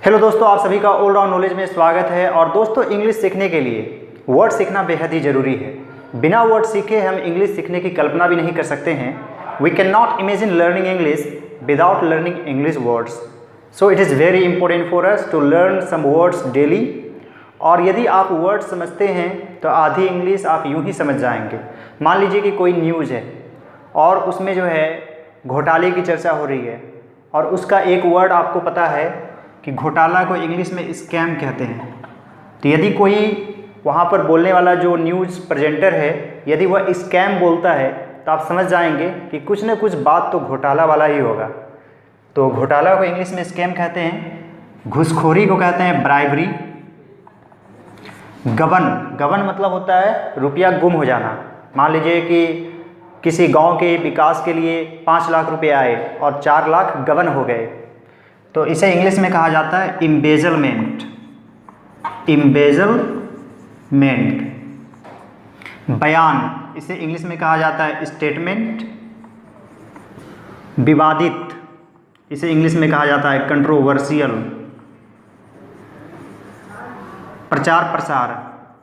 Hello दोस्तों, आप सभी का ऑल राउंड नॉलेज में स्वागत है। और दोस्तों, इंग्लिश सीखने के लिए वर्ड सीखना बेहद ही ज़रूरी है। बिना वर्ड सीखे हम इंग्लिश सीखने की कल्पना भी नहीं कर सकते हैं। We can not imagine learning English without learning English words. So it is very important for us to learn some words daily. और यदि आप वर्ड समझते हैं तो आधी इंग्लिश आप यूँ ही समझ जाएंगे। मान लीजिए कि कोई न्यूज़ है और उसमें जो है घोटाले की चर्चा हो रही है और उसका एक वर्ड आपको पता है कि घोटाला को इंग्लिश में स्कैम कहते हैं। तो यदि कोई वहाँ पर बोलने वाला जो न्यूज़ प्रेजेंटर है यदि वह स्कैम बोलता है तो आप समझ जाएंगे कि कुछ न कुछ बात तो घोटाला वाला ही होगा। तो घोटाला को इंग्लिश में स्कैम कहते हैं। घूसखोरी को कहते हैं ब्राइबरी। गबन मतलब होता है रुपया गुम हो जाना। मान लीजिए कि किसी गांव के विकास के लिए 5 लाख रुपए आए और 4 लाख गबन हो गए, तो इसे इंग्लिश में कहा जाता है इम्बेजलमेंट। बयान, इसे इंग्लिश में कहा जाता है स्टेटमेंट। विवादित, इसे इंग्लिश में कहा जाता है कंट्रोवर्शियल। प्रचार प्रसार,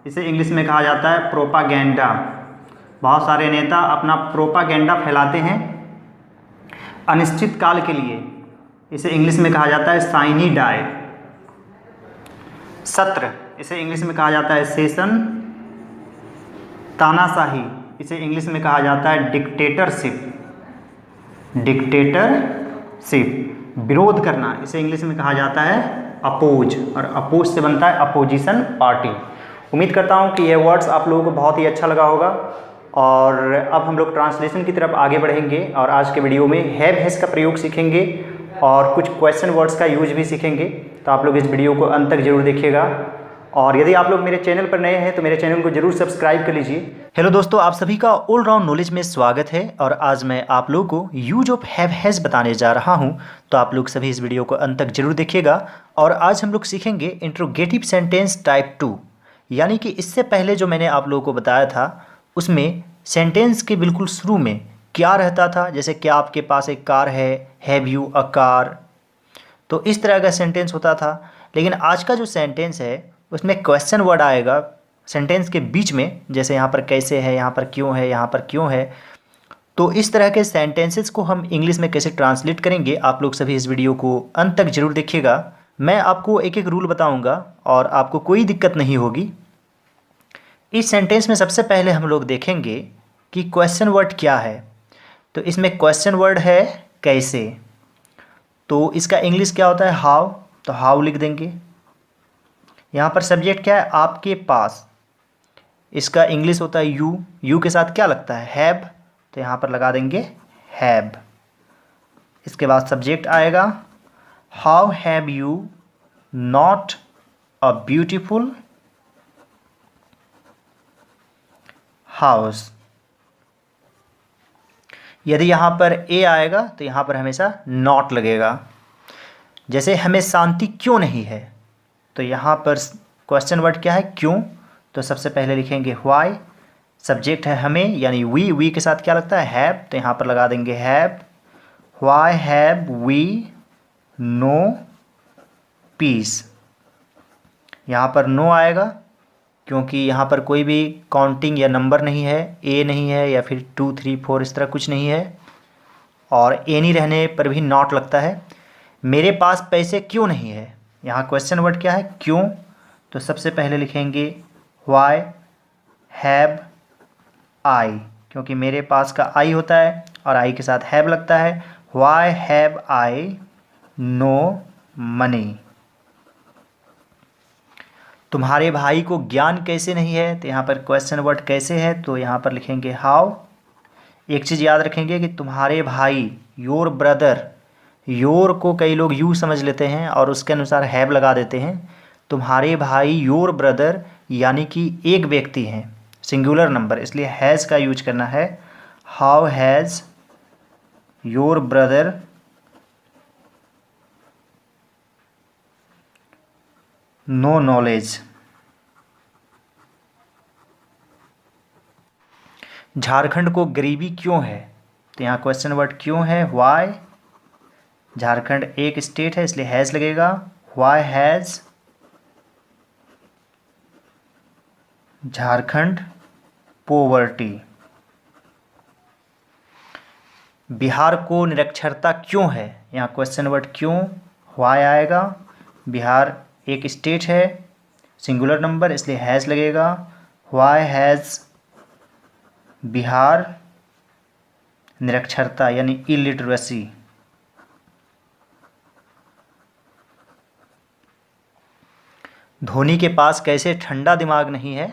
इसे इंग्लिश में कहा जाता है प्रोपागेंडा। बहुत सारे नेता अपना प्रोपागेंडा फैलाते हैं अनिश्चित काल के लिए, इसे इंग्लिश में कहा जाता है साइनी डाई। सत्र, इसे इंग्लिश में कहा जाता है सेशन। तानाशाही, इसे इंग्लिश में कहा जाता है डिक्टेटरशिप। विरोध करना, इसे इंग्लिश में कहा जाता है अपोज, और अपोज से बनता है अपोजिशन पार्टी। उम्मीद करता हूँ कि यह वर्ड्स आप लोगों को बहुत ही अच्छा लगा होगा। और अब हम लोग ट्रांसलेशन की तरफ आगे बढ़ेंगे और आज के वीडियो में हैव हैज का प्रयोग सीखेंगे और कुछ क्वेश्चन वर्ड्स का यूज भी सीखेंगे। तो आप लोग इस वीडियो को अंत तक जरूर देखिएगा। और यदि आप लोग मेरे चैनल पर नए हैं तो मेरे चैनल को जरूर सब्सक्राइब कर लीजिए। हेलो दोस्तों, आप सभी का ऑल राउंड नॉलेज में स्वागत है। और आज मैं आप लोगों को यूज ऑफ हैव हैज बताने जा रहा हूं। तो आप लोग सभी इस वीडियो को अंत तक जरूर देखिएगा। और आज हम लोग सीखेंगे इंट्रोगेटिव सेंटेंस टाइप 2, यानी कि इससे पहले जो मैंने आप लोगों को बताया था उसमें सेंटेंस के बिल्कुल शुरू में क्या रहता था। जैसे क्या आपके पास एक कार है, हैव यू अ कार, तो इस तरह का सेंटेंस होता था। लेकिन आज का जो सेंटेंस है उसमें क्वेश्चन वर्ड आएगा सेंटेंस के बीच में। जैसे यहाँ पर कैसे है, यहाँ पर क्यों है, यहाँ पर क्यों है। तो इस तरह के सेंटेंसेस को हम इंग्लिश में कैसे ट्रांसलेट करेंगे, आप लोग सभी इस वीडियो को अंत तक जरूर देखिएगा। मैं आपको एक एक रूल बताऊँगा और आपको कोई दिक्कत नहीं होगी। इस सेंटेंस में सबसे पहले हम लोग देखेंगे कि क्वेश्चन वर्ड क्या है। तो इसमें क्वेश्चन वर्ड है कैसे, तो इसका इंग्लिश क्या होता है हाउ, तो हाउ लिख देंगे। यहाँ पर सब्जेक्ट क्या है आपके पास, इसका इंग्लिश होता है यू। यू के साथ क्या लगता है हैव, तो यहाँ पर लगा देंगे हैव। इसके बाद सब्जेक्ट आएगा how have you not a beautiful house. यदि यहाँ पर ए आएगा तो यहाँ पर हमेशा नॉट लगेगा। जैसे हमें शांति क्यों नहीं है, तो यहाँ पर क्वेश्चन वर्ड क्या है क्यों, तो सबसे पहले लिखेंगे व्हाई। सब्जेक्ट है हमें यानी वी के साथ क्या लगता है हैव, तो यहाँ पर लगा देंगे have. Why have we no peace. यहाँ पर नो आएगा क्योंकि यहाँ पर कोई भी काउंटिंग या नंबर नहीं है, ए नहीं है या फिर 2 3 4 इस तरह कुछ नहीं है, और ए नहीं रहने पर भी नॉट लगता है। मेरे पास पैसे क्यों नहीं है, यहाँ क्वेश्चन वर्ड क्या है क्यों, तो सबसे पहले लिखेंगे व्हाई हैव आई, क्योंकि मेरे पास का आई होता है और आई के साथ हैव लगता है। Why have I know money. तुम्हारे भाई को ज्ञान कैसे नहीं है, तो यहाँ पर क्वेश्चन वर्ड कैसे है, तो यहाँ पर लिखेंगे हाउ। एक चीज़ याद रखेंगे कि तुम्हारे भाई योर ब्रदर, योर को कई लोग यू समझ लेते हैं और उसके अनुसार हैव लगा देते हैं। तुम्हारे भाई योर ब्रदर यानी कि एक व्यक्ति हैं, सिंगुलर नंबर, इसलिए हैज़ का यूज करना है। How has your brother no knowledge. Jharkhand को गरीबी क्यों है, तो यहाँ क्वेश्चन वर्ड क्यों है व्हाई। झारखंड एक स्टेट है इसलिए हैज़ लगेगा। Why has Jharkhand poverty. Bihar को निरक्षरता क्यों है, यहाँ क्वेश्चन वर्ड क्यों, व्हाई आएगा। बिहार एक स्टेट है, सिंगुलर नंबर, इसलिए हैज़ लगेगा। व्हाई हैज़ बिहार निरक्षरता यानी इलिटरेसी। धोनी के पास कैसे ठंडा दिमाग नहीं है,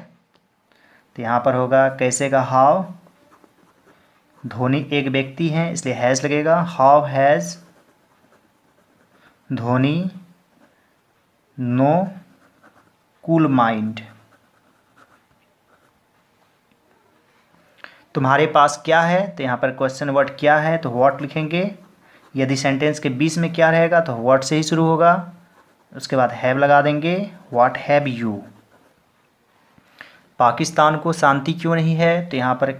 तो यहाँ पर होगा कैसे का हाउ। धोनी एक व्यक्ति है इसलिए हैज़ लगेगा। How has Dhoni know cool mind. तुम्हारे पास क्या है, तो यहाँ पर क्वेश्चन वर्ड क्या है, तो व्हाट लिखेंगे। यदि सेंटेंस के बीच में क्या रहेगा तो व्हाट से ही शुरू होगा, उसके बाद हैव लगा देंगे, व्हाट हैव यू। पाकिस्तान को शांति क्यों नहीं है, तो यहाँ पर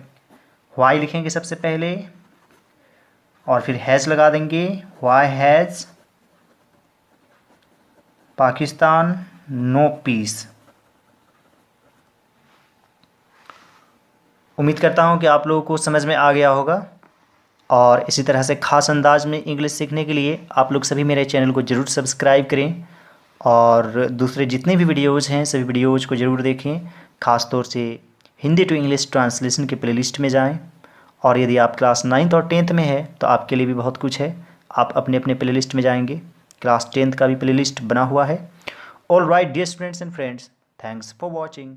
व्हाई लिखेंगे सबसे पहले और फिर हैज़ लगा देंगे, why has Pakistan no peace. उम्मीद करता हूँ कि आप लोगों को समझ में आ गया होगा, और इसी तरह से ख़ास अंदाज में इंग्लिश सीखने के लिए आप लोग सभी मेरे चैनल को ज़रूर सब्सक्राइब करें, और दूसरे जितने भी वीडियोज़ हैं सभी वीडियोज़ को ज़रूर देखें। ख़ास तौर से हिंदी टू इंग्लिश ट्रांसलेशन के प्लेलिस्ट में जाएं, और यदि आप क्लास 9th और 10th में है तो आपके लिए भी बहुत कुछ है, आप अपने अपने प्लेलिस्ट में जाएंगे। क्लास 10th का भी प्लेलिस्ट बना हुआ है। All right dear students and friends, thanks for watching.